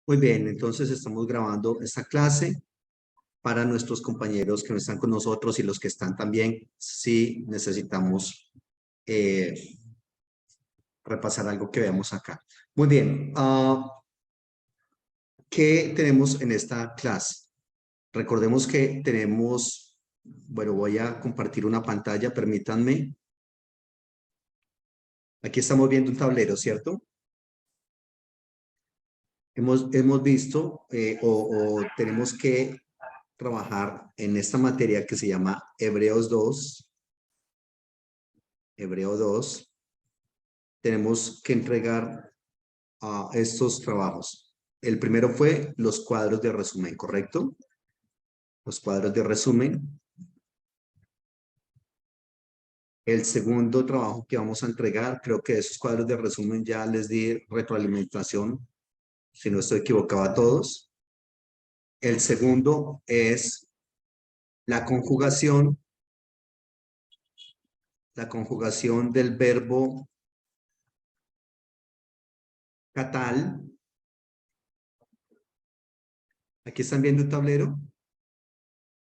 Muy bien, entonces estamos grabando esta clase para nuestros compañeros que no están con nosotros y los que están también, si necesitamos repasar algo que veamos acá. Muy bien, ¿qué tenemos en esta clase? Recordemos que tenemos, bueno, voy a compartir una pantalla, permítanme. Aquí estamos viendo un tablero, ¿cierto? Hemos visto o tenemos que trabajar en esta materia que se llama Hebreos 2. Hebreo 2. Tenemos que entregar estos trabajos. El primero fue los cuadros de resumen, ¿correcto? Los cuadros de resumen. El segundo trabajo que vamos a entregar, creo que esos cuadros de resumen ya les di retroalimentación, si no estoy equivocado a todos. El segundo es la conjugación del verbo catal. Aquí están viendo un tablero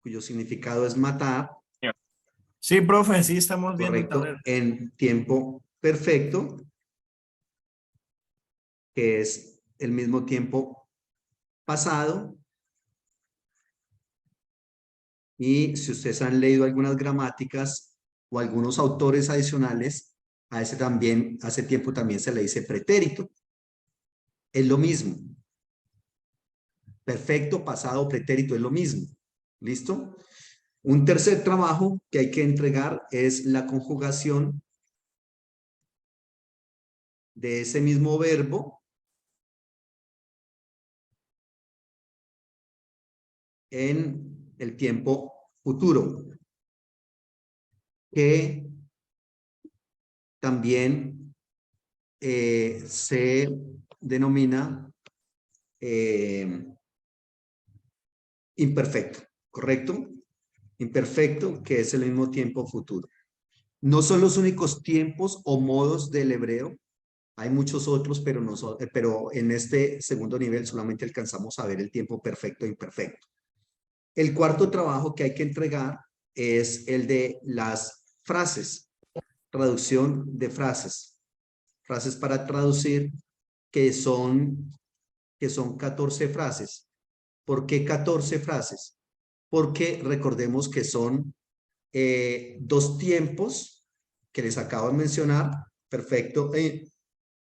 cuyo significado es matar. Sí, profe, sí estamos viendo el Correcto, tablero. en tiempo perfecto, que es el mismo tiempo pasado. Y si ustedes han leído algunas gramáticas o algunos autores adicionales, a ese tiempo también se le dice pretérito. Es lo mismo. Perfecto, pasado, pretérito, es lo mismo. ¿Listo? Un tercer trabajo que hay que entregar es la conjugación de ese mismo verbo en el tiempo futuro, que también se denomina imperfecto, ¿correcto? Imperfecto, que es el mismo tiempo futuro. No son los únicos tiempos o modos del hebreo. Hay muchos otros, pero en este segundo nivel solamente alcanzamos a ver el tiempo perfecto e imperfecto. El cuarto trabajo que hay que entregar es el de las frases, traducción de frases. Frases para traducir que son 14 frases. ¿Por qué 14 frases? Porque recordemos que son dos tiempos que les acabo de mencionar, perfecto e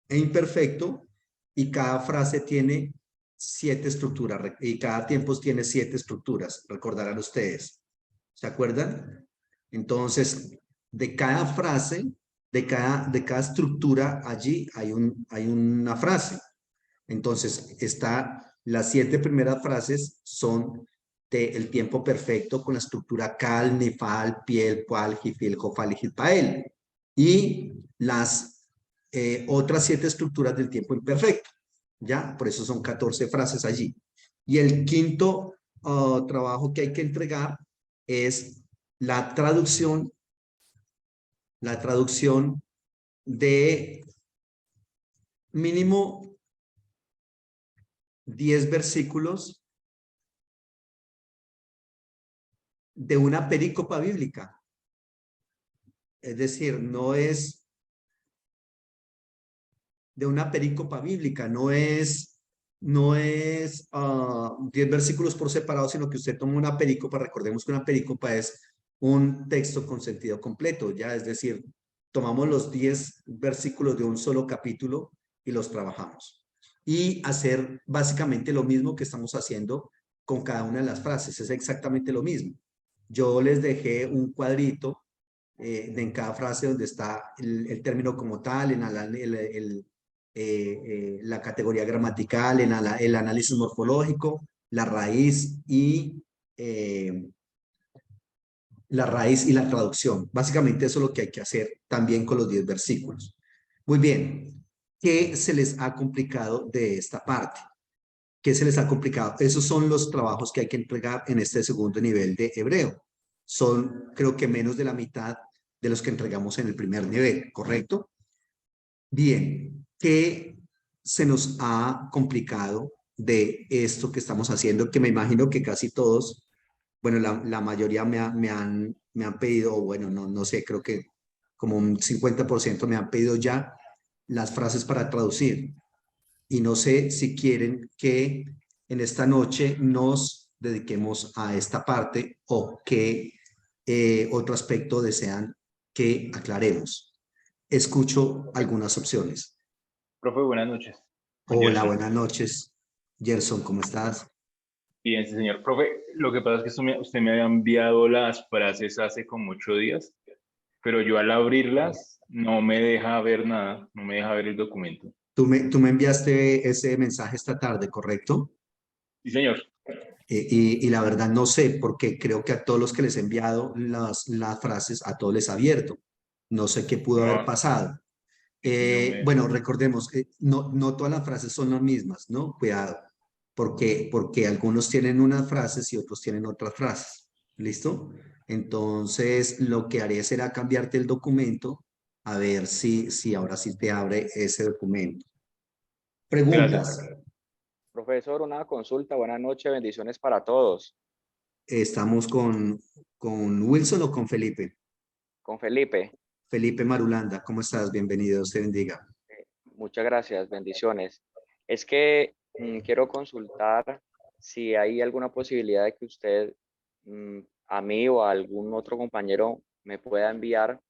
imperfecto, y cada frase tiene 7 estructuras, y cada tiempo tiene 7 estructuras, recordarán ustedes. ¿Se acuerdan? Entonces, de cada frase, de cada estructura, allí hay una frase. Entonces, las 7 primeras frases son del tiempo perfecto con la estructura cal, nifal, piel, pual, jifil, jofal y jilpael. Y las otras 7 estructuras del tiempo imperfecto. ¿Ya? Por eso son 14 frases allí. Y el quinto trabajo que hay que entregar es la traducción de mínimo 10 versículos de una perícopa bíblica. Es decir, no es de una perícopa bíblica, no es 10 versículos por separado, sino que usted toma una perícopa. Recordemos que una perícopa es un texto con sentido completo, ya, es decir, tomamos los 10 versículos de un solo capítulo y los trabajamos. Y hacer básicamente lo mismo que estamos haciendo con cada una de las frases, es exactamente lo mismo. Yo les dejé un cuadrito en cada frase donde está el término como tal, en la categoría gramatical, en el análisis morfológico, la raíz y la traducción. Básicamente eso es lo que hay que hacer también con los 10 versículos. Muy bien. ¿Qué se les ha complicado de esta parte? ¿Qué se les ha complicado? Esos son los trabajos que hay que entregar en este segundo nivel de hebreo. Son, creo que menos de la mitad de los que entregamos en el primer nivel, ¿correcto? Bien, ¿qué se nos ha complicado de esto que estamos haciendo, que me imagino que casi todos, bueno, la mayoría me han pedido, o bueno, no sé, creo que como un 50% me han pedido ya las frases para traducir. Y no sé si quieren que en esta noche nos dediquemos a esta parte o qué otro aspecto desean que aclaremos. Escucho algunas opciones. Profe, buenas noches. Con Hola, Gerson. buenas noches. Gerson, ¿cómo estás? Bien, sí, señor. Profe, lo que pasa es que usted me había enviado las frases hace como 8 días, pero yo al abrirlas no me deja ver nada, no me deja ver el documento. Tú me enviaste ese mensaje esta tarde, ¿correcto? Sí, señor. Y la verdad no sé, porque creo que a todos los que les he enviado las frases, a todos les he abierto. No sé qué pudo haber No, pasado. no me... Bueno, recordemos, no todas las frases son las mismas, ¿no? Cuidado, porque algunos tienen unas frases y otros tienen otras frases. ¿Listo? Entonces, lo que haré será cambiarte el documento a ver si ahora sí te abre ese documento. Gracias. Preguntas. Profesor, una consulta. Buenas noches, bendiciones para todos. ¿Estamos con Wilson o con Felipe? Con Felipe, Felipe Marulanda, ¿cómo estás? Bienvenido, Dios te bendiga. muchas gracias, bendiciones. Es que quiero consultar si hay alguna posibilidad de que usted a mí o a algún otro compañero me pueda enviar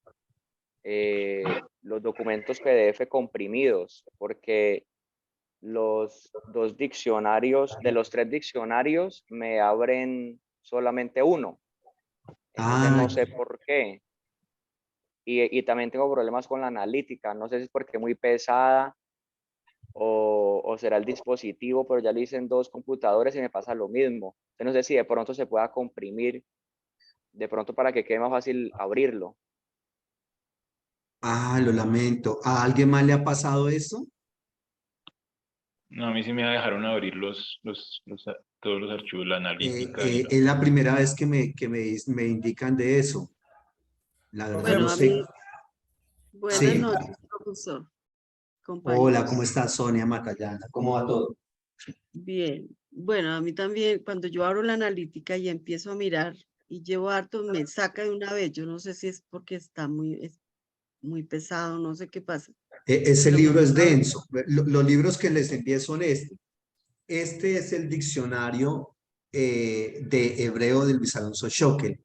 los documentos PDF comprimidos, porque los dos diccionarios, de los tres diccionarios, me abren solamente uno. Entonces Ah, no sé por qué. Y también tengo problemas con la analítica. No sé si es porque es muy pesada o será el dispositivo, pero ya lo hice en dos computadores y me pasa lo mismo. Entonces no sé si de pronto se pueda comprimir, de pronto para que quede más fácil abrirlo. lo lamento. ¿A alguien más le ha pasado eso? No, a mí sí me dejaron abrir todos los archivos, la analítica y Es la primera vez me indican de eso. La verdad no Bueno, a sé. mí, buenas Sí. noches, profesor, Hola, compañeros. ¿cómo estás, Sonia Matallana? ¿Cómo va todo? Bien, bueno, a mí también, cuando yo abro la analítica y empiezo a mirar y llevo harto, me saca de una vez. Yo no sé si es porque es muy pesado, no sé qué pasa, Ese pero me libro es toca abrir. denso. Los libros que les envié son este. Este es el diccionario de hebreo de Luis Alonso Schockel.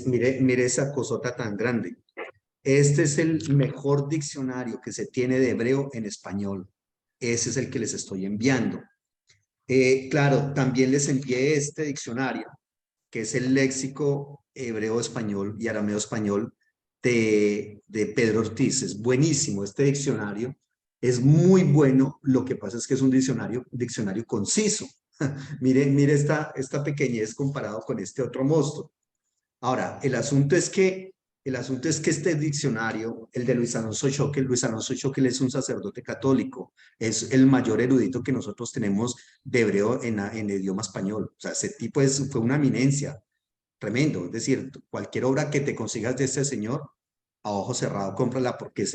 Mire esa cosota tan grande. Este es el mejor diccionario que se tiene de hebreo en español. Ese es el que les estoy enviando. Claro, también les envié este diccionario, que es el léxico hebreo-español y arameo-español de Pedro Ortiz. Es buenísimo este diccionario. Es muy bueno. Lo que pasa es que es un diccionario conciso. Mire esta pequeñez comparado con este otro monstruo. Ahora, el asunto es que este diccionario, el de Luis Alonso Schockel es un sacerdote católico, es el mayor erudito que nosotros tenemos de hebreo en idioma español. O sea, ese tipo fue una eminencia, tremendo. Es decir, cualquier obra que te consigas de este señor, a ojo cerrado, cómprala porque es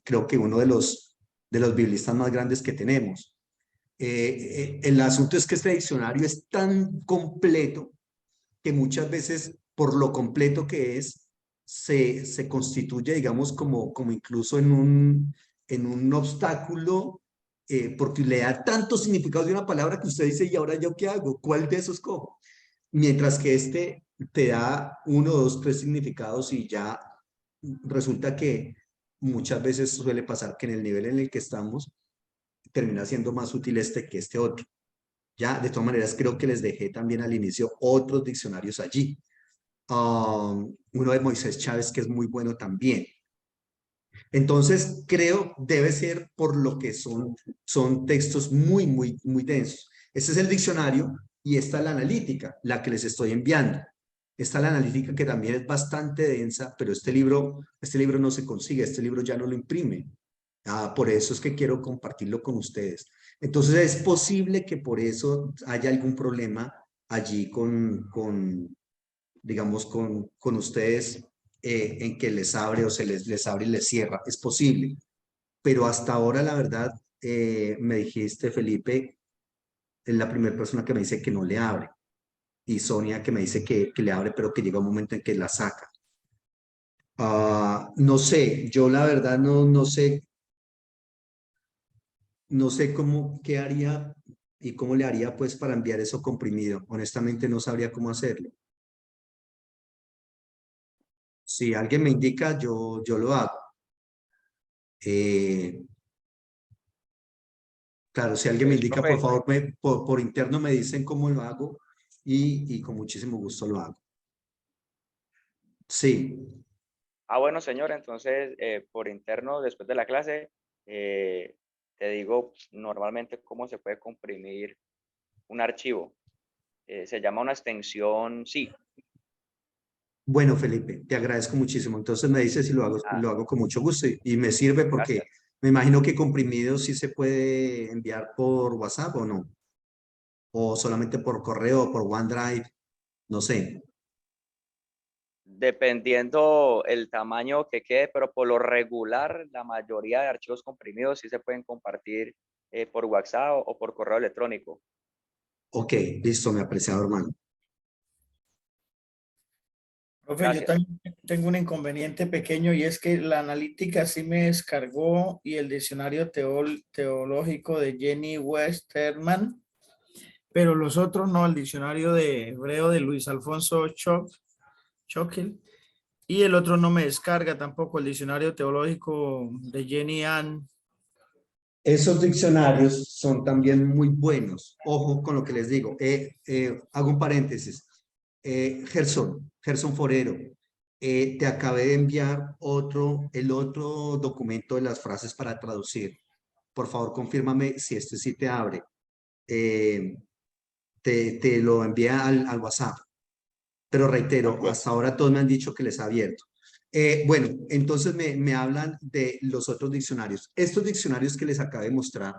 creo que uno de los biblistas más grandes que tenemos. El asunto es que este diccionario es tan completo que muchas veces, por lo completo que es, se constituye, digamos, como incluso en un obstáculo, porque le da tantos significados de una palabra que usted dice, ¿y ahora yo qué hago? ¿Cuál de esos cojo? Mientras que este te da uno, dos, tres significados y ya resulta que muchas veces suele pasar que en el nivel en el que estamos termina siendo más útil este que este otro. Ya, de todas maneras, creo que les dejé también al inicio otros diccionarios allí. Uno de Moisés Chávez, que es muy bueno también. Entonces, creo debe ser por lo que son textos muy densos. Este es el diccionario y esta es la analítica, la que les estoy enviando. Esta es la analítica que también es bastante densa, pero este libro no se consigue, este libro ya no lo imprime. Por eso es que quiero compartirlo con ustedes. Entonces, es posible que por eso haya algún problema allí digamos, con ustedes en que les abre o les abre y les cierra. Es posible. Pero hasta ahora, la verdad, me dijiste, Felipe, es la primera persona que me dice que no le abre. Y Sonia que me dice que le abre, pero que llega un momento en que la saca. No sé, yo la verdad no sé, no sé cómo, qué haría y cómo le haría pues para enviar eso comprimido. Honestamente no sabría cómo hacerlo. Si alguien me indica, yo lo hago. Claro, si alguien me Pues, indica, por profe, favor, por interno me dicen cómo lo hago y con muchísimo gusto lo hago. Sí, bueno, señor, entonces por interno, después de la clase, te digo normalmente cómo se puede comprimir un archivo. Se llama una extensión sí. bueno, Felipe, te agradezco muchísimo. Entonces me dices si Ah, lo hago con mucho gusto y me sirve porque gracias. me imagino que comprimido sí se puede enviar por WhatsApp o no, o solamente por correo o por OneDrive, no sé. Dependiendo el tamaño que quede, pero por lo regular, la mayoría de archivos comprimidos sí se pueden compartir por WhatsApp o por correo electrónico. Ok, listo, mi apreciado hermano. Profe, yo Gracias. también tengo un inconveniente pequeño y es que la analítica sí me descargó y el diccionario teológico de Jenny Westerman, pero los otros no, el diccionario de hebreo de Luis Alfonso Choquel, y el otro no me descarga tampoco, el diccionario teológico de Jenny Ann. Esos diccionarios son también muy buenos. Ojo con lo que les digo. Hago un paréntesis. Gerson Forero, te acabé de enviar el otro documento de las frases para traducir. Por favor, confírmame si este sí te abre. Eh, te lo envié al WhatsApp. Pero De reitero, acuerdo. hasta ahora todos me han dicho que les ha abierto. Bueno, entonces me hablan de los otros diccionarios. Estos diccionarios que les acabo de mostrar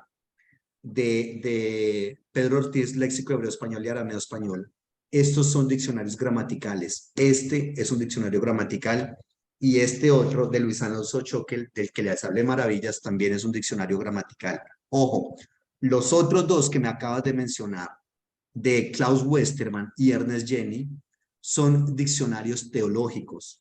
de Pedro Ortiz, Léxico Hebreo Español y Arameo Español, estos son diccionarios gramaticales. Este es un diccionario gramatical y este otro de Luis Alonso Choquel, del que les hablé maravillas, también es un diccionario gramatical. Ojo, los otros dos que me acabas de mencionar, de Klaus Westermann y Ernest Jenny, son diccionarios teológicos.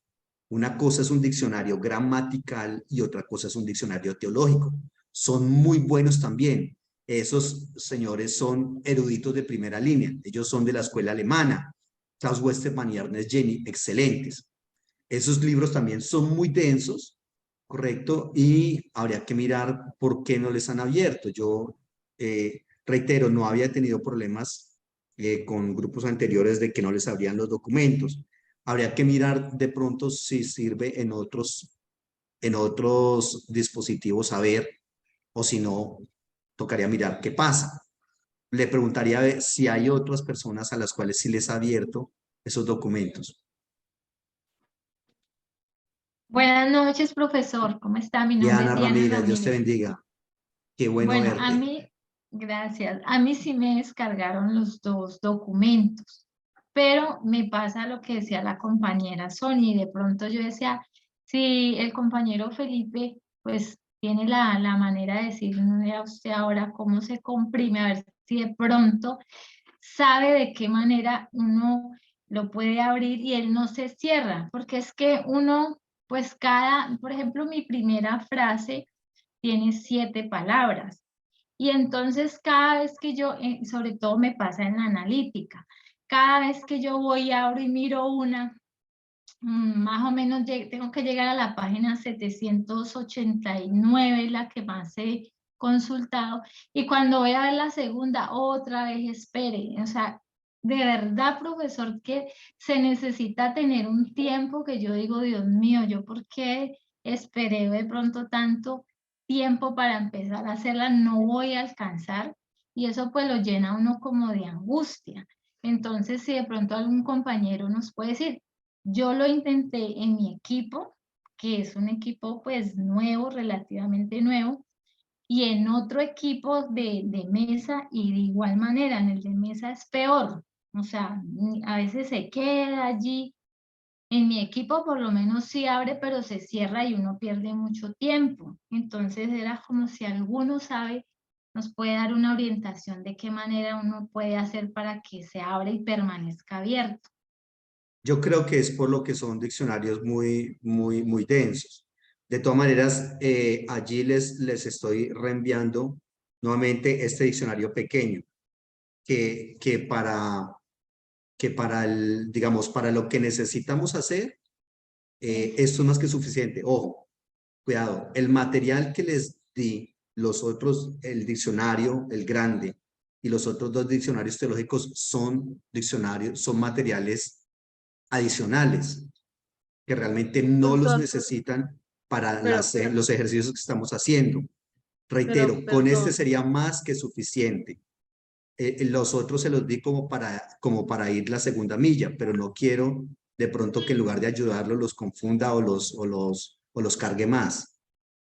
Una cosa es un diccionario gramatical y otra cosa es un diccionario teológico. Son muy buenos también. Esos señores son eruditos de primera línea. Ellos son de la escuela alemana. Klaus Westermann y Ernest Jenny, excelentes. Esos libros también son muy densos, ¿correcto? Y habría que mirar por qué no les han abierto. Yo reitero, no había tenido problemas con grupos anteriores de que no les abrían los documentos. Habría que mirar de pronto si sirve en otros dispositivos a ver, o si no, tocaría mirar qué pasa. Le preguntaría a ver si hay otras personas a las cuales sí les ha abierto esos documentos. Buenas noches, profesor. ¿Cómo está? Mi nombre Diana es Diana Ramírez, Dios te Ramírez. bendiga. Qué bueno Bueno, a verte. mí, gracias. A mí sí me descargaron los dos documentos, pero me pasa lo que decía la compañera Sonia, y de pronto yo decía, si el compañero Felipe, pues tiene la manera de decirle a usted ahora cómo se comprime, a ver si de pronto sabe de qué manera uno lo puede abrir y él no se cierra, porque es que uno, pues por ejemplo, mi primera frase tiene 7 palabras. Y entonces cada vez que yo, sobre todo me pasa en la analítica, cada vez que yo voy, abro y miro una, más o menos tengo que llegar a la página 789, la que más he consultado, y cuando voy a ver la segunda, otra vez espere. O sea, de verdad, profesor, que se necesita tener un tiempo que yo digo, Dios mío, ¿yo por qué esperé de pronto tanto tiempo para empezar a hacerla? No voy a alcanzar, y eso pues lo llena a uno como de angustia. Entonces, si de pronto algún compañero nos puede decir, yo lo intenté en mi equipo, que es un equipo pues nuevo, relativamente nuevo, y en otro equipo de mesa, y de igual manera en el de mesa es peor. O sea, a veces se queda allí. En mi equipo por lo menos sí abre, pero se cierra y uno pierde mucho tiempo. Entonces era como si alguno sabe nos puede dar una orientación de qué manera uno puede hacer para que se abra y permanezca abierto. Yo creo que es por lo que son diccionarios muy densos. De todas maneras, allí les estoy reenviando nuevamente este diccionario pequeño, que para el, digamos, para lo que necesitamos hacer, esto es más que suficiente. Ojo, cuidado, el material que les di, los otros, el diccionario, el grande, y los otros dos diccionarios teológicos son diccionarios, son materiales adicionales que realmente no los Entonces, necesitan para pero, los ejercicios que estamos haciendo. Reitero, con este perdón, sería más que suficiente. Los otros se los di como para ir la segunda milla, pero no quiero de pronto que en lugar de ayudarlos los confunda o los cargue más.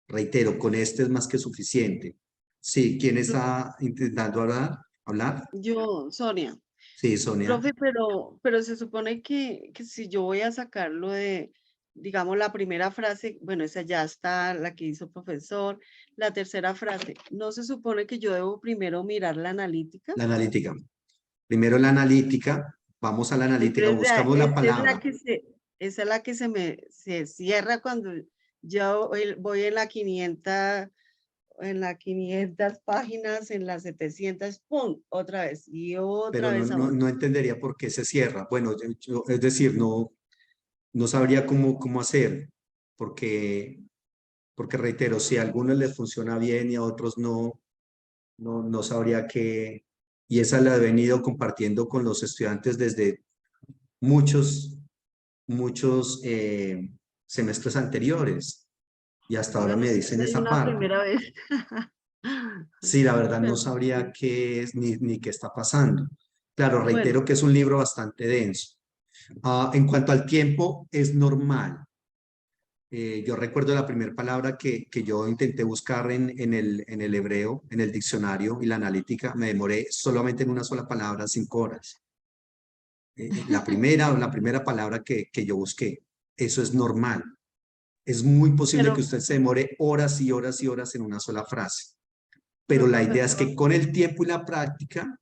Reitero, con este es más que suficiente. Sí, ¿quién está intentando hablar? yo, Sonia, Sí, Sonia. profe, pero se supone que si yo voy a sacarlo de, digamos, la primera frase, bueno, esa ya está, la que hizo profesor, la tercera frase, ¿no se supone que yo debo primero mirar la analítica? La analítica. Primero la analítica, vamos a la analítica, Entonces, buscamos la esa es la palabra. que esa es la que se cierra cuando yo voy en la 500, en las 500 páginas, en las 700, ¡pum! Otra vez y otra Pero vez abajo. no entendería por qué se cierra. Bueno, es decir, no sabría cómo hacer, porque reitero, si a algunos les funciona bien y a otros no sabría qué, y esa la he venido compartiendo con los estudiantes desde muchos semestres anteriores, y hasta ahora Bueno, me sí, dicen esa es esa una parte. primera vez. Sí, la verdad no Pero, sabría qué es ni qué está pasando. Claro, bueno, reitero que es un libro bastante denso. En cuanto al tiempo, es normal. Yo recuerdo la primera palabra que yo intenté buscar en el hebreo, en el diccionario y la analítica, me demoré solamente en una sola palabra 5 horas. La primera palabra que yo busqué. Eso es normal. Es muy posible que pero, usted se demore horas y horas y horas en una sola frase. Pero pero la idea es que profesor, con el tiempo y la práctica,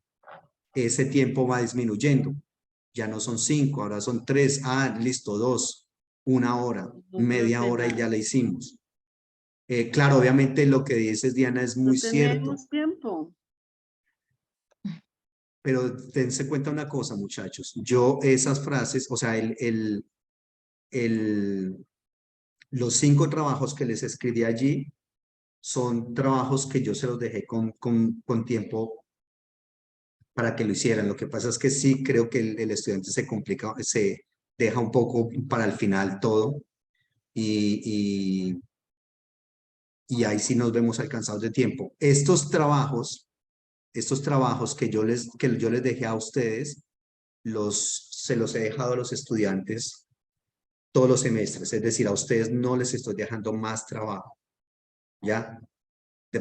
ese tiempo va disminuyendo. Ya no son 5, ahora son 3. Listo, 2, 1 hora, no creo media que hora y nada. ya la hicimos. Claro, obviamente lo que dices, Diana, es No muy cierto, teníamos tiempo. pero tense cuenta una cosa, muchachos. Yo esas frases, o sea, el, los 5 trabajos que les escribí allí son trabajos que yo se los dejé con tiempo para que lo hicieran. Lo que pasa es que sí creo que el estudiante se complica, se deja un poco para el final todo y, y ahí sí nos vemos alcanzados de tiempo. Estos trabajos que yo les dejé a ustedes, se los he dejado a los estudiantes todos los semestres, es decir, a ustedes no les estoy dejando más trabajo, ¿ya?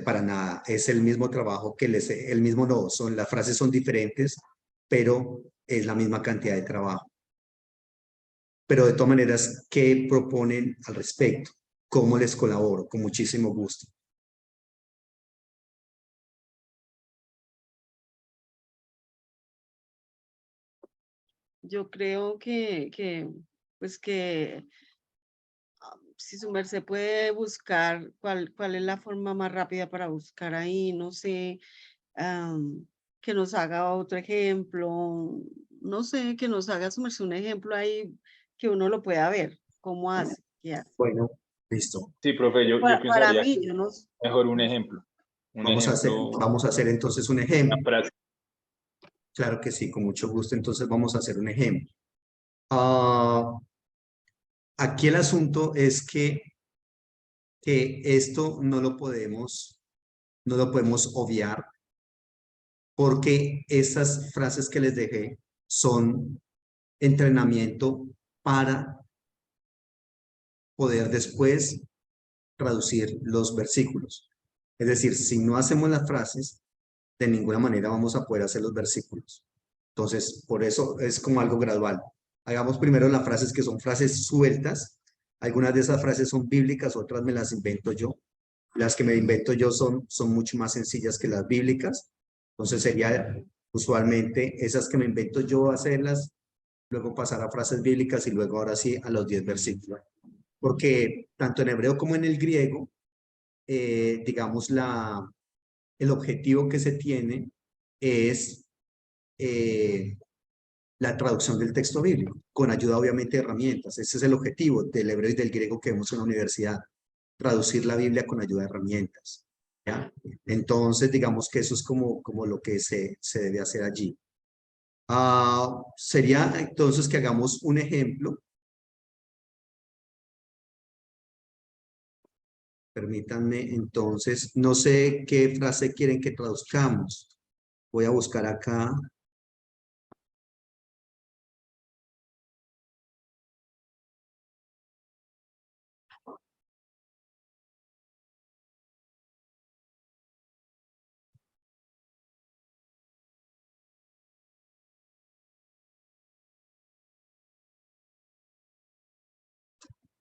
Para nada, es el mismo trabajo el mismo no, las frases son diferentes, pero es la misma cantidad de trabajo. Pero de todas maneras, ¿qué proponen al respecto? ¿Cómo les colaboro? Con muchísimo gusto. Yo creo pues que si su merced puede buscar cuál es la forma más rápida para buscar ahí, no sé, que nos haga otro ejemplo, no sé, que nos haga su merced un ejemplo ahí que uno lo pueda ver, cómo hace, qué hace. Bueno, listo. Sí, profe, yo Para pensaría que mí, es yo no, mejor un no sé. ejemplo. Un ejemplo, Vamos a hacer entonces un una ejemplo. frase. Claro que sí, con mucho gusto. Entonces vamos a hacer un ejemplo. Ah, aquí el asunto es que esto no lo podemos obviar porque estas frases que les dejé son entrenamiento para poder después traducir los versículos. Es decir, si no hacemos las frases, de ninguna manera vamos a poder hacer los versículos. Entonces, por eso es como algo gradual. Hagamos primero las frases que son frases sueltas. Algunas de esas frases son bíblicas, otras me las invento yo. Las que me invento yo son mucho más sencillas que las bíblicas. Entonces sería usualmente esas que me invento yo hacerlas, luego pasar a frases bíblicas y luego ahora sí a los 10 versículos. Porque tanto en hebreo como en el griego, digamos, el objetivo que se tiene es la traducción del texto bíblico, con ayuda obviamente de herramientas. Ese es el objetivo del hebreo y del griego que vemos en la universidad, traducir la Biblia con ayuda de herramientas. ¿Ya? Entonces, digamos que eso es como lo que se debe hacer allí. Sería entonces que hagamos un ejemplo. Permítanme entonces, no sé qué frase quieren que traduzcamos. Voy a buscar acá.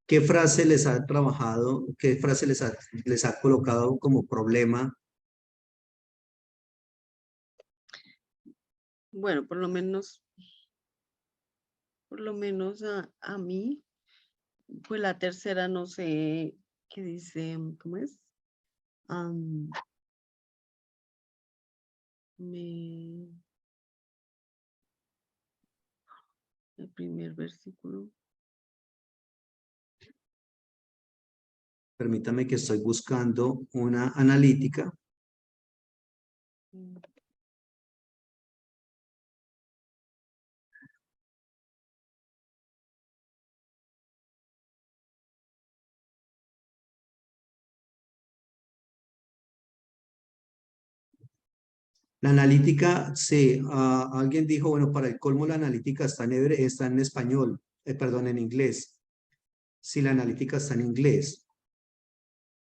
¿Qué frase les ha trabajado? ¿Qué frase les ha colocado como problema? Bueno, por lo menos a mí, pues la tercera no sé qué dice, ¿cómo es? El primer versículo. Permítame que estoy buscando una analítica. La analítica, sí, alguien dijo, bueno, para el colmo la analítica está en español, perdón, en inglés. Sí, la analítica está en inglés.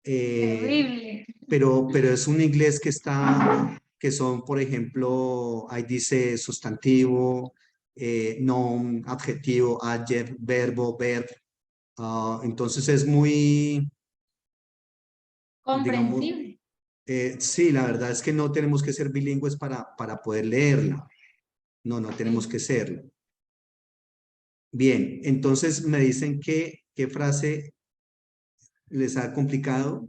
Terrible. Pero es un inglés que son, por ejemplo, ahí dice sustantivo, noun, adjetivo, adjective, verbo, verb. Entonces es muy, digamos, Comprensible. sí, la verdad es que no tenemos que ser bilingües para poder leerla. No tenemos Sí. que serlo. Bien, entonces me dicen qué frase les ha complicado.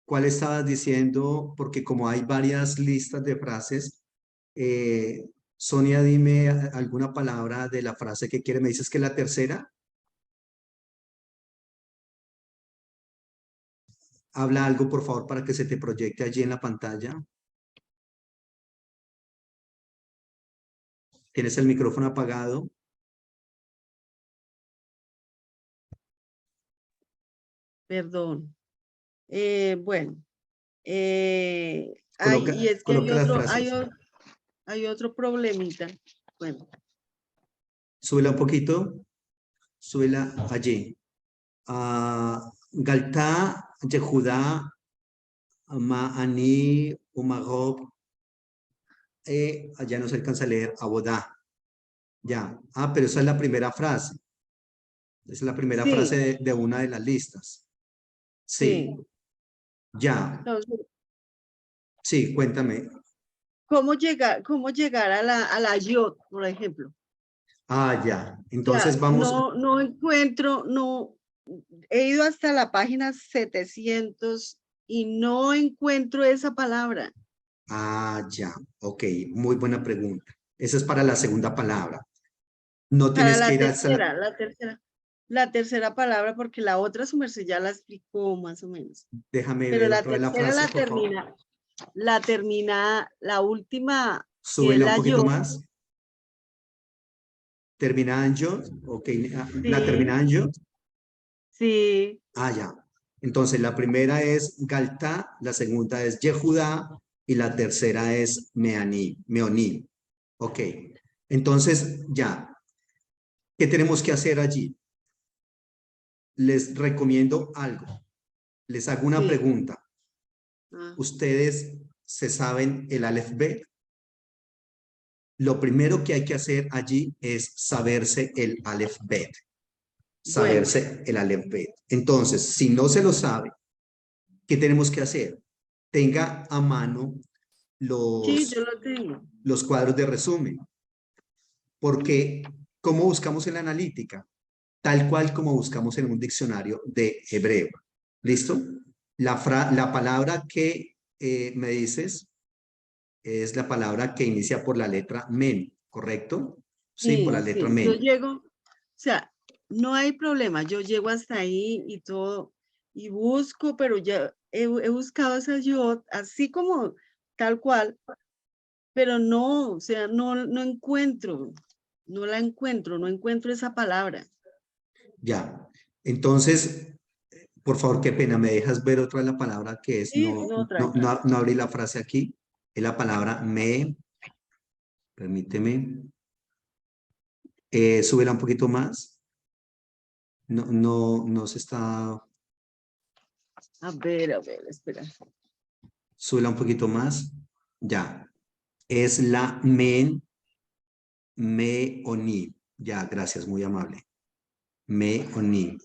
¿Cuál estabas diciendo? Porque como hay varias listas de frases, Sonia, dime alguna palabra de la frase que quiere. ¿Me dices que la tercera? Habla algo, por favor, para que se te proyecte allí en la pantalla. ¿Tienes el micrófono apagado? Perdón. Bueno, y es que Coloca las frases. hay otro problemita. Bueno, Súbela un poquito. Súbela allí. Galta, Yehudá, Ma'ani, Umagob. Allá no se alcanza a leer Abodá. Ya. Pero esa es la primera frase. Esa es la primera sí, frase de una de las listas. Sí. sí. Ya. Entonces, Sí, cuéntame. ¿cómo llegar a la yod, por ejemplo? Ya. O Entonces sea, vamos. no encuentro, he ido hasta la página 700 y no encuentro esa palabra. Ya. Ok, muy buena pregunta. Esa es para la segunda palabra. No Para tienes que ir hasta... la tercera palabra, porque la otra su merced ya la explicó más o menos. Déjame Pero ver la otra vez la tercera frase, por favor. la última, que es Súbela un la poquito yo. más. Terminada en yo. Ok, la Sí, terminada en yo. sí, Ya. Entonces la primera es Galta, la segunda es Yehudá y la tercera es Meoní. Ok. Entonces ya. ¿Qué tenemos que hacer allí? Les recomiendo algo. Les hago una sí. pregunta. Ah, ¿Ustedes se saben el Aleph Bet? Lo primero que hay que hacer allí es saberse el Aleph Bet. saberse el Aleph Bet. Entonces, si no se lo sabe, ¿qué tenemos que hacer? Tenga a mano Sí, yo lo tengo. los cuadros de resumen. Porque, ¿cómo buscamos en la analítica? Tal cual como buscamos en un diccionario de hebreo. ¿Listo? La palabra que me dices es la palabra que inicia por la letra men, ¿correcto? Sí, por la letra Sí, yo men. llego, o sea, no hay problema, yo llego hasta ahí y todo, y busco, pero ya he buscado esa yod, así como tal cual, pero no, o sea, no encuentro, no la encuentro, no encuentro esa palabra. Ya. Entonces, por favor, qué pena, ¿me dejas ver otra vez la palabra que es? Sí, no, tranquilo. No abrí la frase aquí. Es la palabra me. Permíteme. Súbela un poquito más. No se está. A ver, espera. Súbela un poquito más. Ya. Es la me oni. Ya, gracias, muy amable. Me oni.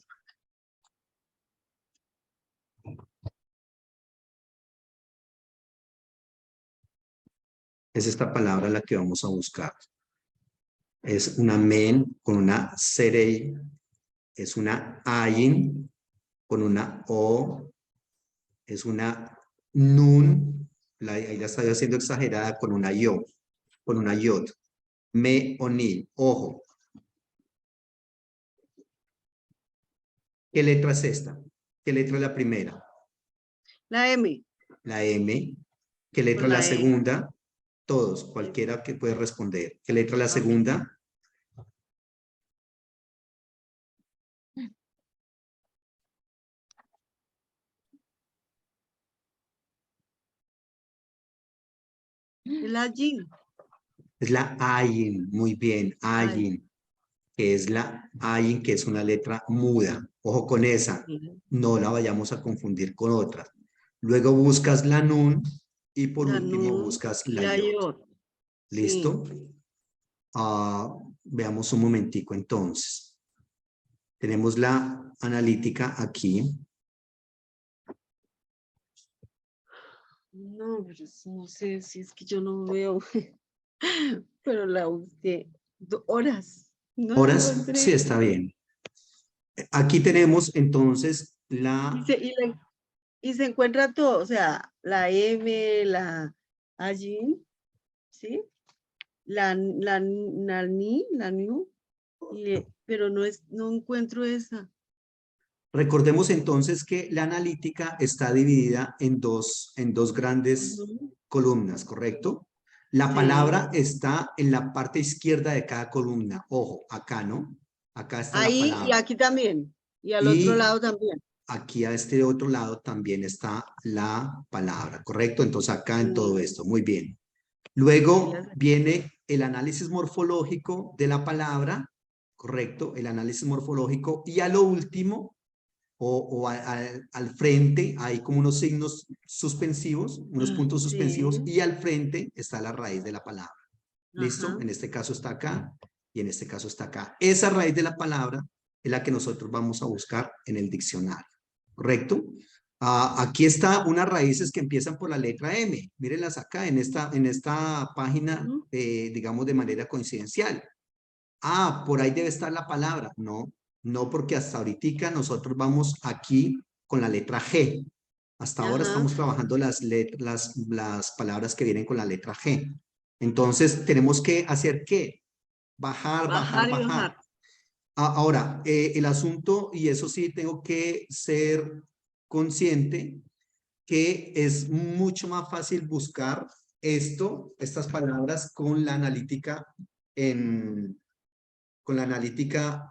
Es esta palabra la que vamos a buscar. Es una men con una serei. Es una ayin con una o. Es una nun. Ahí la estoy haciendo exagerada con una yo. Con una yod. Me oni. Ojo. ¿Qué letra es esta? ¿Qué letra es la primera? La M, La M. ¿Qué letra con es la la E. segunda? Todos, cualquiera que puede responder. ¿Qué letra es la segunda? La G. Es la Ayin. Muy bien, Ay, Ayin. Que es la Ayin, que es una letra muda. Ojo con esa. sí. No la vayamos a confundir con otras. Luego buscas la Nun y por La último Nun buscas y la la Yod. Yod. Sí. ¿Listo? Veamos un momentico entonces. Tenemos la analítica aquí. No, pero no sé si es que yo no veo, pero la busqué horas. No Horas, sí, encontré. está bien. Aquí tenemos entonces Y la... se, y, la- y se encuentra todo, o sea, la M, la allí, ¿sí? La New, pero no encuentro esa. Recordemos entonces que la analítica está dividida en dos grandes Ujú. columnas, ¿correcto? La Sí. palabra está en la parte izquierda de cada columna. Ojo, acá, ¿no? Acá está la Ahí y palabra. aquí también. Y al otro Y lado también. aquí a este otro lado también está la palabra, ¿correcto? Entonces acá en todo Mm, esto, muy bien. ahí las- Luego viene el análisis morfológico de la palabra, ¿correcto? El análisis morfológico. Y a lo último, al frente, hay como unos signos suspensivos, unos puntos suspensivos, Sí. y al frente está la raíz de la palabra. ¿Listo? Ajá. En este caso está acá y en este caso está acá. Esa raíz de la palabra es la que nosotros vamos a buscar en el diccionario. ¿Correcto? Aquí está unas raíces que empiezan por la letra M. Mírenlas acá en esta página, Ujú. digamos de manera coincidencial. Por ahí debe estar la palabra. No, no, porque hasta ahorita nosotros vamos aquí con la letra G. Hasta ahora Ajá. estamos trabajando las palabras que vienen con la letra G. Entonces, tenemos que hacer ¿qué? Bajar, bajar, Bajar y bajar. bajar. Ahora, el asunto, y eso sí tengo que ser consciente, que es mucho más fácil buscar estas palabras con la analítica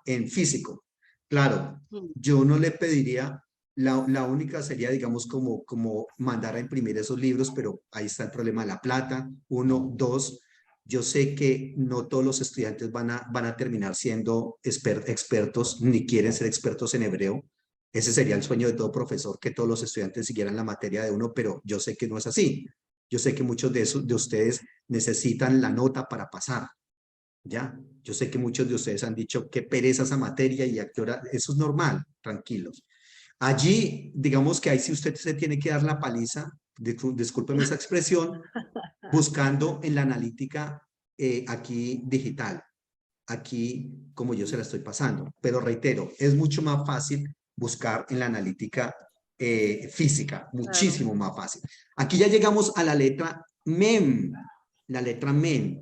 en físico. Claro, Mm. yo no le pediría, la única sería, digamos, como mandar a imprimir esos libros, pero ahí está el problema de la plata. Uno, dos, yo sé que no todos los estudiantes van a terminar siendo expertos, ni quieren ser expertos en hebreo. Ese sería el sueño de todo profesor, que todos los estudiantes siguieran la materia de uno, pero yo sé que no es así. Yo sé que muchos de ustedes necesitan la nota para pasar, ¿ya? Yo sé que muchos de ustedes han dicho qué pereza esa materia y a qué hora. Eso es normal, tranquilos. Allí, digamos que ahí sí usted se tiene que dar la paliza, discúlpeme esa expresión, buscando en la analítica aquí digital, aquí como yo se la estoy pasando. Pero reitero, es mucho más fácil buscar en la analítica física, Claro. muchísimo más fácil. Aquí ya llegamos a la letra MEM, la letra MEM.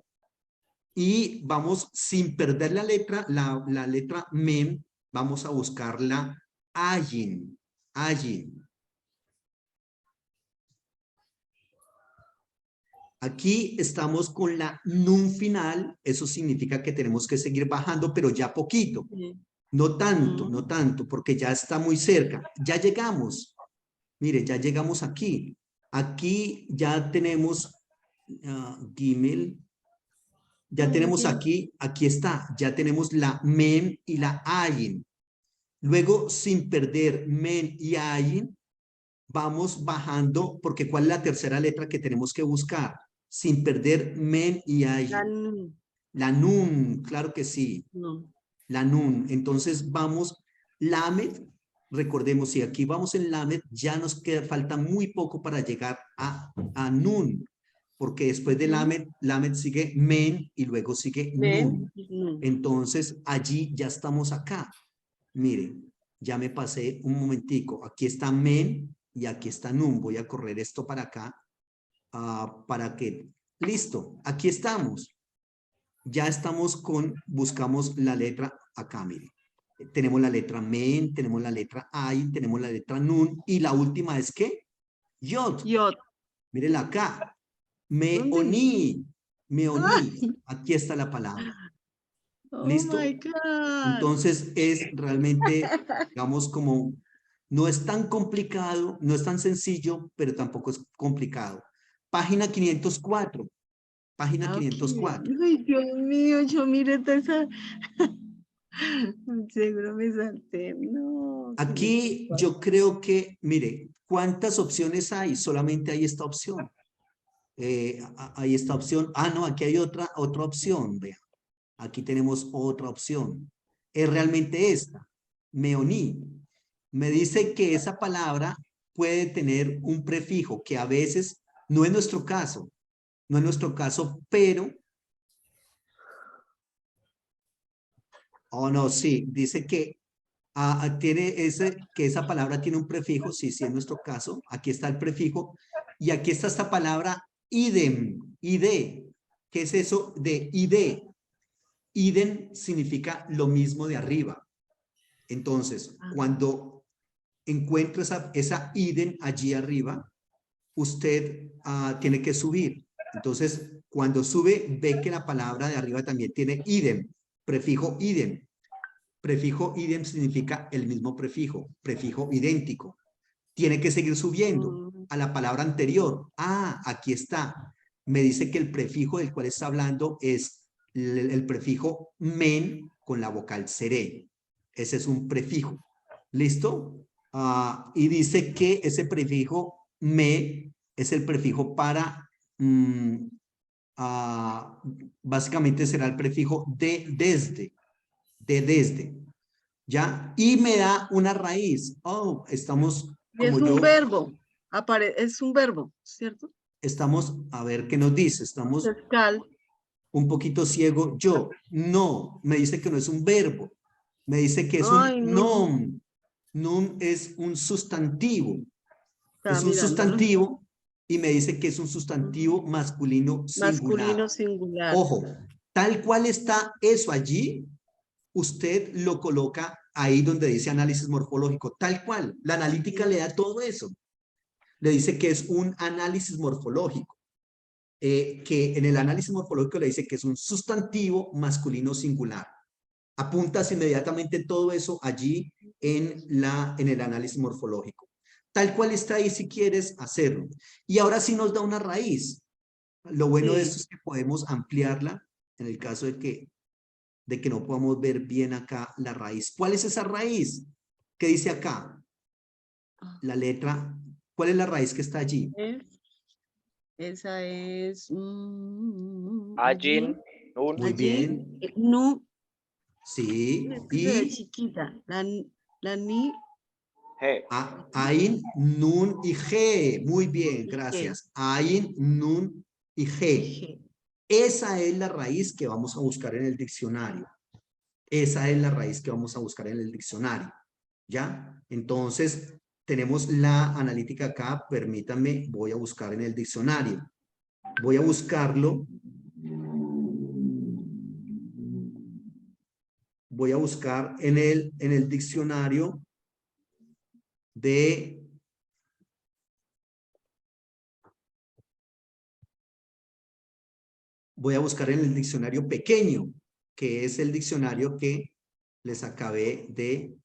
Y vamos, sin perder la letra, la letra MEM, vamos a buscar la AYIN. AYIN. Aquí estamos con la NUN final, eso significa que tenemos que seguir bajando, pero ya poquito. Sí. No tanto, no tanto, porque ya está muy cerca. Ya llegamos. Mire, ya llegamos aquí. Aquí ya tenemos Gimel. Ya tenemos aquí está, ya tenemos la men y la ayin. Luego, sin perder men y ayin, vamos bajando, porque ¿cuál es la tercera letra que tenemos que buscar? Sin perder men y La ayin. nun, La nun, claro que sí, no. la nun. Entonces vamos, lamed, recordemos, si aquí vamos en lamed, ya nos queda, falta muy poco para llegar a nun, porque después de lamed sigue men y luego sigue nun. Men, nun. Entonces allí ya estamos acá. Miren, ya me pasé un momentico. Aquí está men y aquí está nun. Voy a correr esto para acá para que, listo, aquí estamos. Ya estamos buscamos la letra acá, miren. Tenemos la letra men, tenemos la letra ay, tenemos la letra nun y la última es ¿qué? Yod. Yod. Mírenla acá. ¿Dónde? Meoní. Aquí está la palabra. Oh ¿Listo? my God. Entonces es realmente, digamos, como, no es tan complicado, no es tan sencillo, pero tampoco es complicado. Página 504. Página Ok. 504. Ay, Dios mío, yo mire toda esa. Seguro me salté. No. Aquí yo creo que, mire, ¿cuántas opciones hay? Solamente hay esta opción. Hay esta opción. Ah, no, aquí hay otra opción. Vean. Aquí tenemos otra opción. Es realmente esta. Meoní. Me dice que esa palabra puede tener un prefijo que a veces no es nuestro caso. No es nuestro caso, pero... Oh, no, sí. Dice que tiene que esa palabra tiene un prefijo, sí, sí, en nuestro caso, aquí está el prefijo, y aquí está esta palabra idem, ide. ¿Qué es eso de ide? Idem significa lo mismo de arriba. Entonces, cuando encuentra esa idem allí arriba, usted tiene que subir. Entonces, cuando sube, ve que la palabra de arriba también tiene idem, prefijo idem. Prefijo idem significa el mismo prefijo idéntico. Tiene que seguir subiendo a la palabra anterior. Ah, aquí está. Me dice que el prefijo del cual está hablando es el prefijo men con la vocal seré. Ese es un prefijo. ¿Listo? Y dice que ese prefijo me es el prefijo para, básicamente será el prefijo de desde, ¿ya? Y me da una raíz. Oh, estamos Y es como un yo, verbo. Es un verbo, ¿cierto? estamos, a ver qué nos dice, estamos Sescal. un poquito ciego. Yo, no, me dice que no es un verbo, me dice que es un Ay, no. nom. Nom es un sustantivo, Estaba es un mirándolo. sustantivo y me dice que es un sustantivo masculino singular. Masculino singular. Ojo, tal cual está eso allí, usted lo coloca ahí donde dice análisis morfológico, tal cual. La analítica le da todo eso. Le dice que es un análisis morfológico. Que en el análisis morfológico le dice que es un sustantivo masculino singular. Apuntas inmediatamente todo eso allí en el análisis morfológico. Tal cual está ahí si quieres hacerlo. Y ahora sí nos da una raíz. Lo bueno de esto es que podemos ampliarla en el caso de que no podamos ver bien acá la raíz. ¿Cuál es esa raíz? ¿Qué dice acá? La letra. ¿Cuál es la raíz que está allí? Esa es Ayin. Nun, Muy Allí, bien. nu, Sí. es que se ve Y chiquita. La ni he. Ain, Nun y G. Muy bien, y G. gracias. Ain, Nun y Y G. G. Esa es la raíz que vamos a buscar en el diccionario. Esa es la raíz que vamos a buscar en el diccionario. ¿Ya? Entonces, tenemos la analítica acá. Permítanme, voy a buscar en el diccionario. Voy a buscarlo. Voy a buscar en el diccionario de... Voy a buscar en el diccionario pequeño, que es el diccionario que les acabé de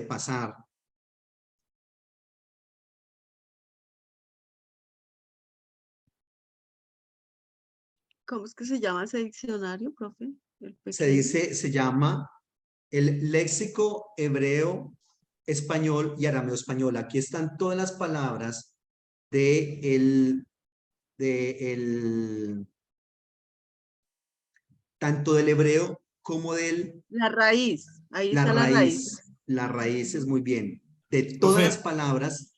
pasar. ¿Cómo es que se llama ese diccionario, profe? El pequeño. Se llama el léxico hebreo, español y arameo español. Aquí están todas las palabras tanto del hebreo como del La raíz. Ahí la está la raíz. raíz. La raíz es muy bien. De todas Profe. las palabras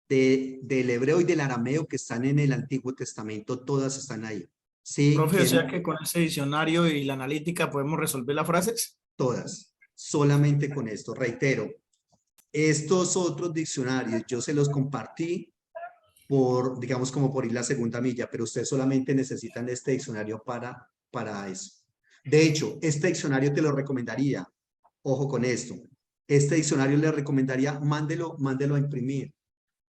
del hebreo y del arameo que están en el Antiguo Testamento, todas están ahí. Sí, Profe, o ¿quién? sea que con ese diccionario y la analítica podemos resolver las frases. Todas. Solamente con esto. Reitero, estos otros diccionarios yo se los compartí por, digamos, como por ir la segunda milla, pero ustedes solamente necesitan este diccionario para eso. De hecho, este diccionario te lo recomendaría. Ojo con esto. Este diccionario le recomendaría, mándelo a imprimir.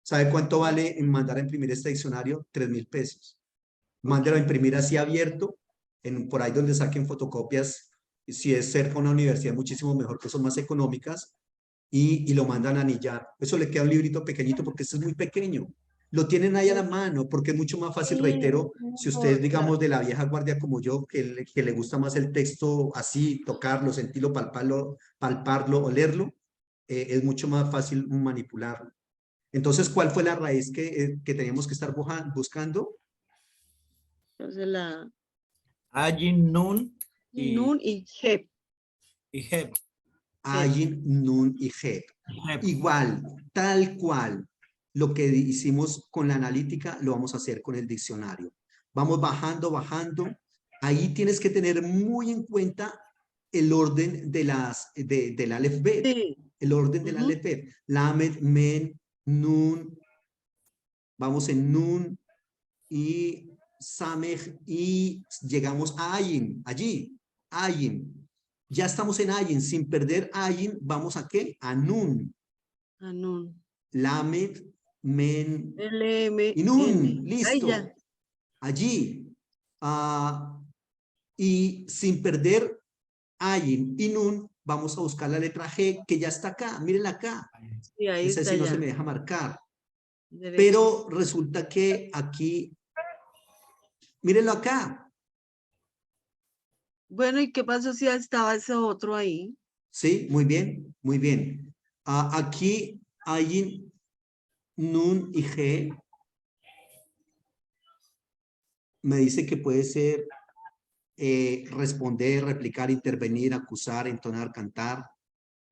¿Sabe cuánto vale mandar a imprimir este diccionario? 3.000 pesos. Mándelo a imprimir así abierto, por ahí donde saquen fotocopias, si es cerca a una universidad, muchísimo mejor, que son más económicas, y lo mandan a anillar. Eso le queda un librito pequeñito porque este es muy pequeño. Lo tienen ahí a la mano porque es mucho más fácil, reitero, si ustedes, digamos, de la vieja guardia como yo, que le gusta más el texto así, tocarlo, sentirlo, palparlo, olerlo, es mucho más fácil manipularlo. Entonces, ¿cuál fue la raíz que teníamos que estar buscando? Entonces la Ayin, nun y, nun y G. y heb. Ayin, Nun y Heb. Heb. Igual, tal cual, lo que hicimos con la analítica lo vamos a hacer con el diccionario. Vamos bajando, bajando. Ahí tienes que tener muy en cuenta el orden del Aleph Bet. Sí. El orden del Aleph Bet. Lamed, Men, Nun. Vamos en Nun y Samej y llegamos a Ayin, allí, Ayin. Ya estamos en Ayin, sin perder Ayin, ¿vamos a qué? A Nun. A nun. Lamed, Men LM. y Nun, N. Ahí listo. ya. Allí. Y sin perder Ayin y Nun, vamos a buscar la letra G, que ya está acá, mírenla acá. Sí, ahí Esa está sí no ya. se me deja marcar. Derecho. Pero resulta que aquí, mírenlo acá. Bueno, ¿y qué pasó si estaba ese otro ahí? Sí, muy bien, muy bien. Aquí hay Nun y G. Me dice que puede ser responder, replicar, intervenir, acusar, entonar, cantar,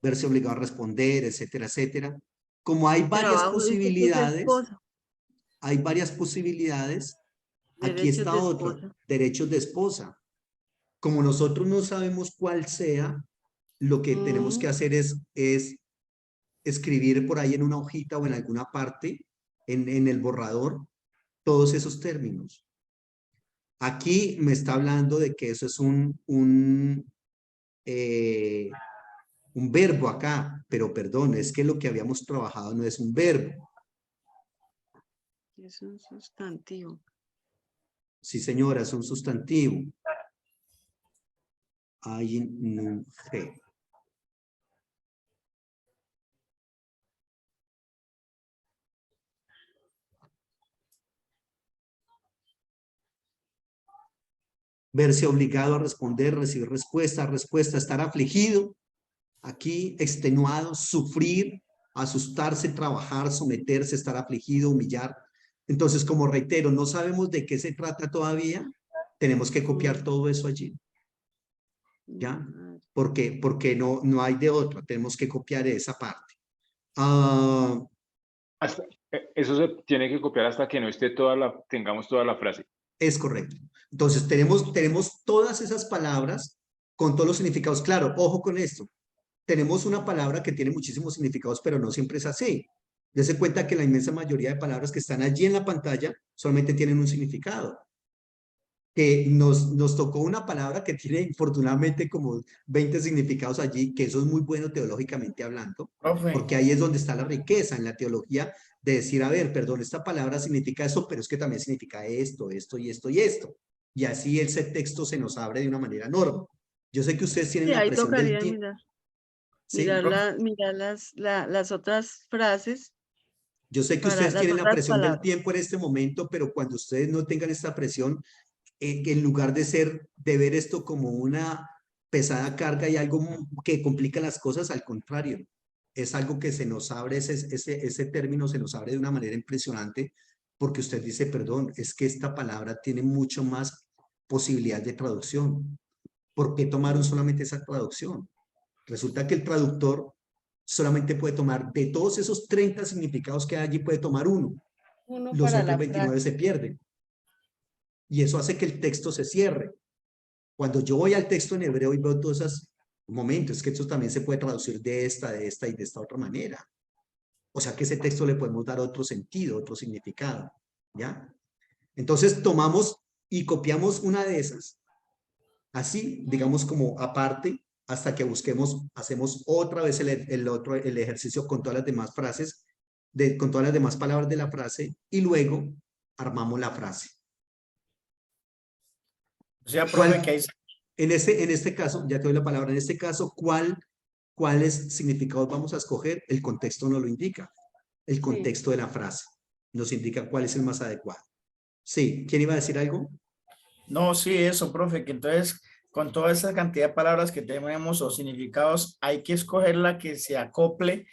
verse obligado a responder, etcétera, etcétera. Como hay Pero varias abajo dice que es posibilidades, esposa. aquí Derechos está de otra, esposa. derechos de esposa. Como nosotros no sabemos cuál sea, lo que tenemos que hacer es escribir por ahí en una hojita o en alguna parte, en el borrador, todos esos términos. Aquí me está hablando de que eso es un verbo acá, pero perdón, es que lo que habíamos trabajado no es un verbo. Es un sustantivo. Sí, señora, es un sustantivo. Hay un G. Verse obligado a responder, recibir respuesta, estar afligido, aquí extenuado, sufrir, asustarse, trabajar, someterse, estar afligido, humillar, Entonces, como reitero, no sabemos de qué se trata todavía, tenemos que copiar todo eso allí, ¿ya? Porque no hay de otra, tenemos que copiar esa parte. Ah, Eso se tiene que copiar hasta que no esté tengamos toda la frase. es correcto. Entonces, tenemos todas esas palabras con todos los significados. Claro, ojo con esto. Tenemos una palabra que tiene muchísimos significados, pero no siempre es así. Dese cuenta que la inmensa mayoría de palabras que están allí en la pantalla solamente tienen un significado. Que nos tocó una palabra que tiene infortunadamente como 20 significados allí, que eso es muy bueno teológicamente hablando, Profe, porque ahí es donde está la riqueza en la teología de decir, a ver, perdón, esta palabra significa eso, pero es que también significa esto, esto y esto y esto. Y así ese texto se nos abre de una manera enorme. Yo sé que ustedes tienen Sí, la ahí presión del tocaría tiempo. mirar, ¿Sí? mirar las otras frases Yo sé que para ustedes las tienen la otras presión del palabras. tiempo en este momento, pero cuando ustedes no tengan esta presión, que en lugar de ver esto como una pesada carga y algo que complica las cosas, al contrario, es algo que se nos abre, ese término se nos abre de una manera impresionante, porque usted dice, perdón, es que esta palabra tiene mucho más posibilidad de traducción. ¿Por qué tomaron solamente esa traducción? Resulta que el traductor solamente puede tomar, de todos esos 30 significados que hay allí, puede tomar uno. Uno Los para otros la 29 se pierden. Y eso hace que el texto se cierre. Cuando yo voy al texto en hebreo y veo todos esos momentos, es que esto también se puede traducir de esta y de esta otra manera. O sea que ese texto le podemos dar otro sentido, otro significado. ¿Ya? Entonces tomamos y copiamos una de esas, así, digamos como aparte, hasta que busquemos, hacemos otra vez el ejercicio con todas las demás frases, con todas las demás palabras de la frase, y luego armamos la frase. o sea, profe, ¿Cuál, que hay en este caso, ya te doy la palabra, en este caso, ¿cuáles significados vamos a escoger? El contexto nos lo indica. El contexto de la frase nos indica cuál es el más adecuado. Sí, ¿quién iba a decir algo? No, sí, eso, profe, que entonces con toda esa cantidad de palabras que tenemos o significados, hay que escoger la que se acople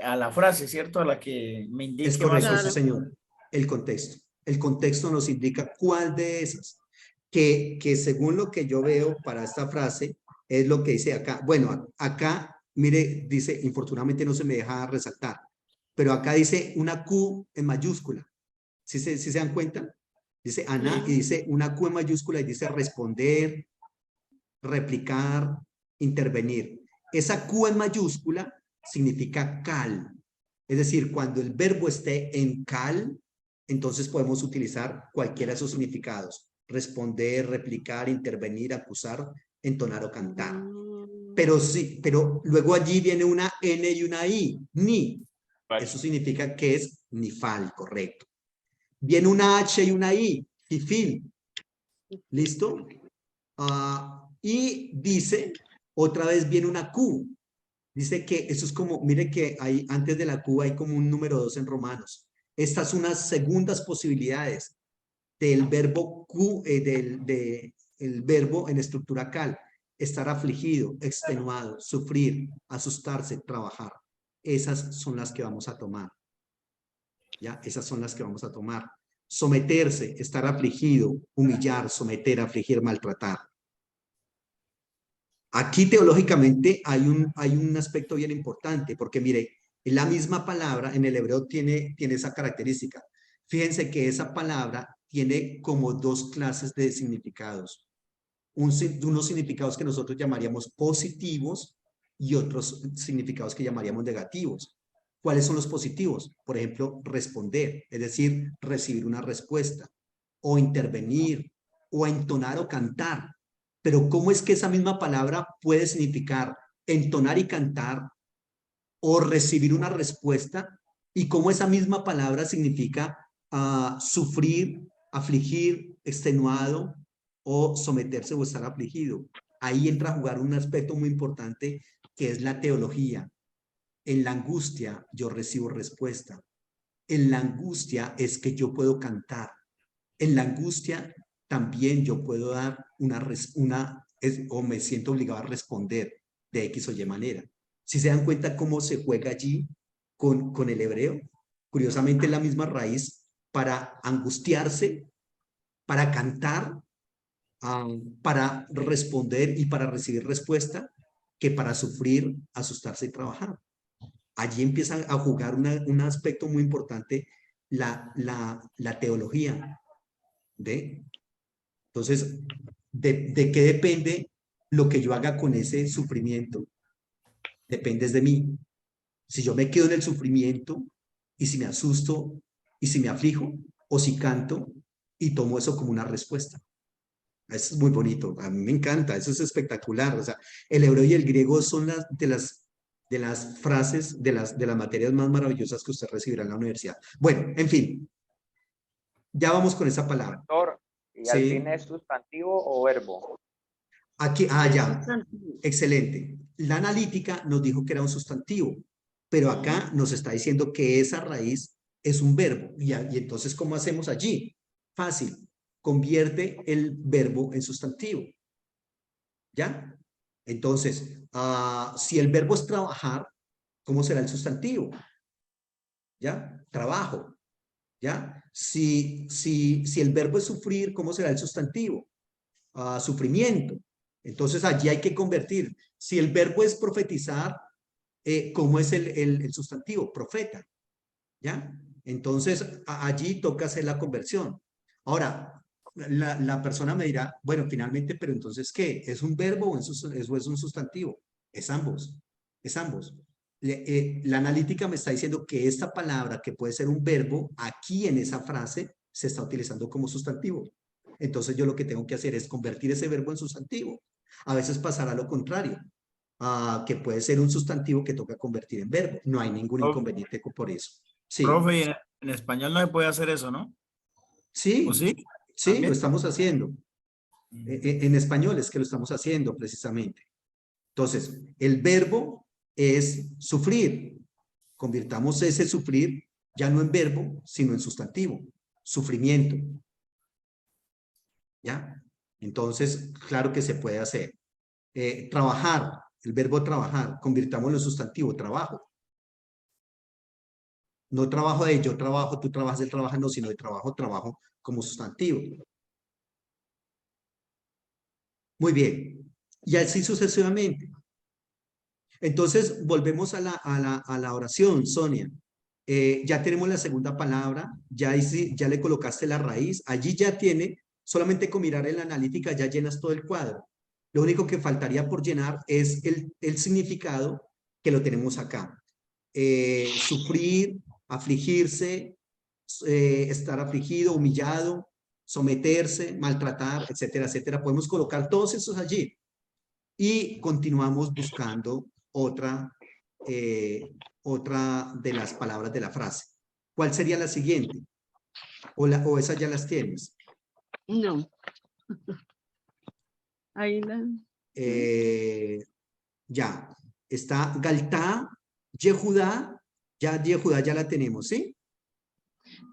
a la frase, ¿cierto? A la que me Es indique más o correcto, sí, Claro. menos. señor. El contexto. El contexto nos indica cuál de esas. Que según lo que yo veo para esta frase, es lo que dice acá. Bueno, acá, mire, dice, infortunadamente no se me deja resaltar, pero acá dice una Q en mayúscula. ¿Sí se dan cuenta? Dice Ana y dice una Q en mayúscula y dice responder, replicar, intervenir. Esa Q en mayúscula significa cal. Es decir, cuando el verbo esté en cal, entonces podemos utilizar cualquiera de esos significados. Responder, replicar, intervenir, acusar, entonar o cantar. Pero sí, pero luego allí viene una N y una I, ni. Eso significa que es nifal, correcto. Viene una H y una I, fifil. ¿Listo? Y dice, otra vez viene una Q. Dice que eso es como, mire que hay, antes de la Q hay como un número 2 en Romanos. Estas son unas segundas posibilidades del verbo Q, el verbo en estructura cal. Estar afligido, extenuado, sufrir, asustarse, trabajar. Esas son las que vamos a tomar. ¿Ya? Esas son las que vamos a tomar. Someterse, estar afligido, humillar, someter, afligir, maltratar. Aquí teológicamente hay un aspecto bien importante, porque mire, la misma palabra en el hebreo tiene esa característica. Fíjense que esa palabra tiene como dos clases de significados. Unos significados que nosotros llamaríamos positivos y otros significados que llamaríamos negativos. ¿Cuáles son los positivos? Por ejemplo, responder, es decir, recibir una respuesta, o intervenir, o entonar o cantar. Pero ¿cómo es que esa misma palabra puede significar entonar y cantar o recibir una respuesta? Y cómo esa misma palabra significa sufrir, afligir, extenuado o someterse o estar afligido. Ahí entra a jugar un aspecto muy importante que es la teología. En la angustia yo recibo respuesta. En la angustia es que yo puedo cantar. En la angustia también yo puedo dar o me siento obligado a responder de X o Y manera. Si se dan cuenta cómo se juega allí con el hebreo, curiosamente es la misma raíz, para angustiarse, para cantar, para responder y para recibir respuesta, que para sufrir, asustarse y trabajar. Allí empieza a jugar un aspecto muy importante la teología. Entonces, ¿de qué depende lo que yo haga con ese sufrimiento? Depende de mí. Si yo me quedo en el sufrimiento y si me asusto y si me aflijo o si canto y tomo eso como una respuesta. Eso es muy bonito, a mí me encanta, eso es espectacular. O sea, el hebreo y el griego son de las frases, de las materias más maravillosas que usted recibirá en la universidad. Bueno, en fin, ya vamos con esa palabra. Doctor, ¿y al Sí. fin es sustantivo o verbo? Aquí, Es ya, sustantivo. excelente. La analítica nos dijo que era un sustantivo, pero acá nos está diciendo que esa raíz es un verbo. Y entonces, ¿cómo hacemos allí? Fácil, convierte el verbo en sustantivo. ¿Ya? Entonces, si el verbo es trabajar, ¿cómo será el sustantivo? ¿Ya? Trabajo. ¿Ya? Si el verbo es sufrir, ¿cómo será el sustantivo? Sufrimiento. Entonces allí hay que convertir. Si el verbo es profetizar, ¿cómo es el sustantivo? Profeta. ¿Ya? Entonces allí toca hacer la conversión. Ahora, la persona me dirá, bueno, finalmente, pero entonces, ¿qué? ¿Es un verbo o es un sustantivo? Es ambos. Es ambos. La analítica me está diciendo que esta palabra, que puede ser un verbo, aquí en esa frase se está utilizando como sustantivo. Entonces yo lo que tengo que hacer es convertir ese verbo en sustantivo. A veces pasará lo contrario, que puede ser un sustantivo que toca convertir en verbo. No hay ningún inconveniente por eso. Sí, Profe, y en español no se puede hacer eso, ¿no? ¿O sí, sí? sí, lo ¿También? estamos haciendo. En español es que lo estamos haciendo precisamente. Entonces, el verbo es sufrir. Convirtamos ese sufrir ya no en verbo, sino en sustantivo. Sufrimiento. ¿Ya? Entonces, claro que se puede hacer. Trabajar, el verbo trabajar, convirtámoslo en sustantivo, trabajo. No trabajo de yo trabajo, tú trabajas, él trabaja, no, sino de trabajo, trabajo como sustantivo. Muy bien. Y así sucesivamente. Entonces, volvemos a la oración, Sonia. Ya tenemos la segunda palabra, ya le colocaste la raíz, allí ya tiene, solamente con mirar en la analítica ya llenas todo el cuadro. Lo único que faltaría por llenar es el significado que lo tenemos acá. Sufrir, afligirse, estar afligido, humillado, someterse, maltratar, etcétera, etcétera. Podemos colocar todos esos allí y continuamos buscando otra de las palabras de la frase. ¿Cuál sería la siguiente? ¿O esas ya las tienes? No. Ahí la... Ya. Está Galtá, Yehudá. Ya Yehudá ya la tenemos, ¿sí?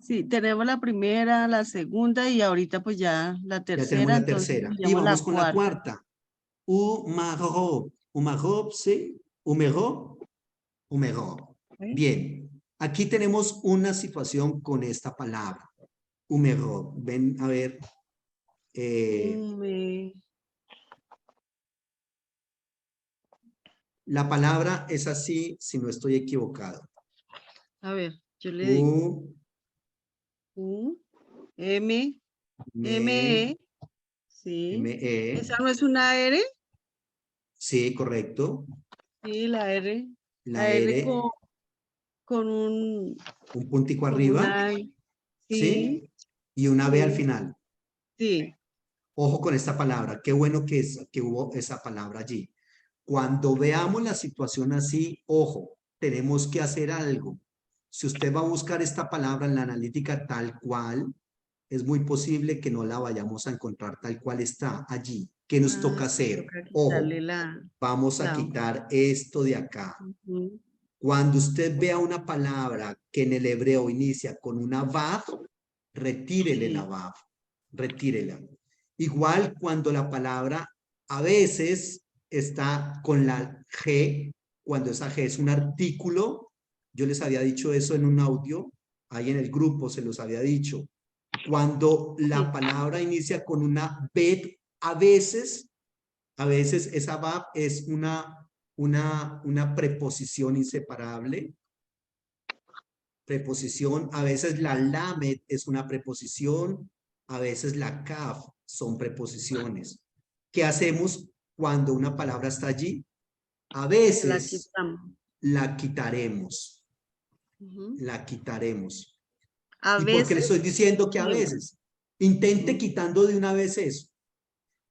Sí, tenemos la primera, la segunda y ahorita pues ya la Ya tenemos tercera, la entonces tercera. Y pillamos vamos la con la cuarta. cuarta. Umarob. Umarob, ¿sí? Umerob. Umerob. Bien. Aquí tenemos una situación con esta palabra. Umerob. Ven a ver. La palabra es así, si no estoy equivocado. A ver, yo le digo. M, E, sí. M-E. ¿Esa no es una R? Sí, correcto. Sí, la R. La R R. con un Puntico con arriba. una I. Sí. Y una B al Sí. final. Sí. Ojo con esta palabra. Qué bueno que hubo esa palabra allí. Cuando veamos la situación así, ojo, tenemos que hacer algo. Si usted va a buscar esta palabra en la analítica tal cual, es muy posible que no la vayamos a encontrar tal cual está allí. ¿Qué nos toca hacer? Ojo, vamos a quitar esto de acá. Cuando usted vea una palabra que en el hebreo inicia con una vav, retírele la vav, retírela. Igual cuando la palabra a veces está con la G, cuando esa G es un artículo, yo les había dicho eso en un audio, ahí en el grupo se los había dicho, cuando la Sí. palabra inicia con una bet, a veces esa VAB es una preposición inseparable. Preposición, a veces la lamed es una preposición, a veces la kaf son preposiciones. ¿Qué hacemos cuando una palabra está allí? A La veces quitamos. la quitaremos, Ujú. la quitaremos. A ¿Y por qué le estoy veces, diciendo que a siempre. veces? Intente quitando de una vez eso,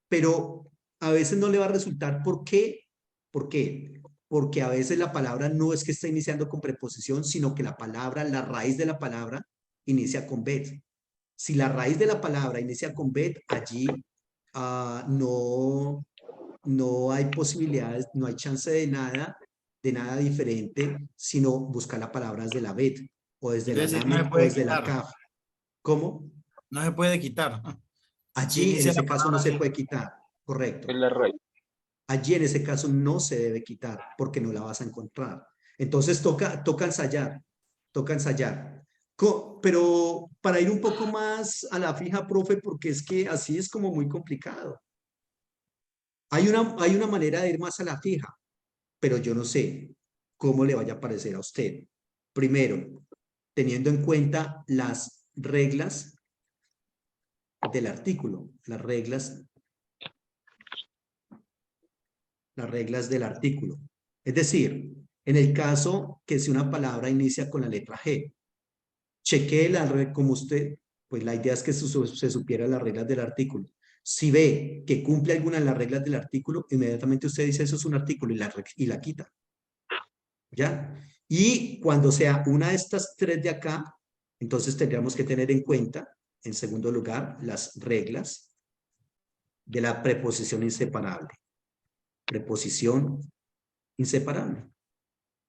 pero a veces no le va a resultar. ¿Por qué? ¿Por qué? Porque a veces la palabra no es que esté iniciando con preposición, sino que la palabra, la raíz de la palabra, inicia con bet. Si la raíz de la palabra inicia con bet, allí no hay posibilidades, no hay chance de nada diferente, sino buscar las palabras de la bet, o desde Es la decir, no se lamed, o puede desde la quitar. kaf. ¿Cómo? No se puede quitar. Si Allí, en inicia la ese caso, no palabra se así. puede quitar. Correcto. Es la raíz. Allí en ese caso no se debe quitar porque no la vas a encontrar. Entonces toca ensayar, toca ensayar. Pero para ir un poco más a la fija, profe, porque es que así es como muy complicado. Hay una manera de ir más a la fija, pero yo no sé cómo le vaya a parecer a usted. Primero, teniendo en cuenta las reglas del artículo, las reglas del artículo. Es decir, en el caso que si una palabra inicia con la letra G, chequee la regla como usted, pues la idea es que se supiera las reglas del artículo. Si ve que cumple alguna de las reglas del artículo, inmediatamente usted dice eso es un artículo y la quita. ¿Ya? Y cuando sea una de estas tres de acá, entonces tendríamos que tener en cuenta, en segundo lugar, las reglas de la preposición inseparable. Preposición inseparable.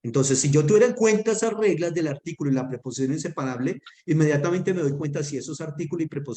Entonces, si yo tuviera en cuenta esas reglas del artículo y la preposición inseparable, inmediatamente me doy cuenta si esos artículos y preposiciones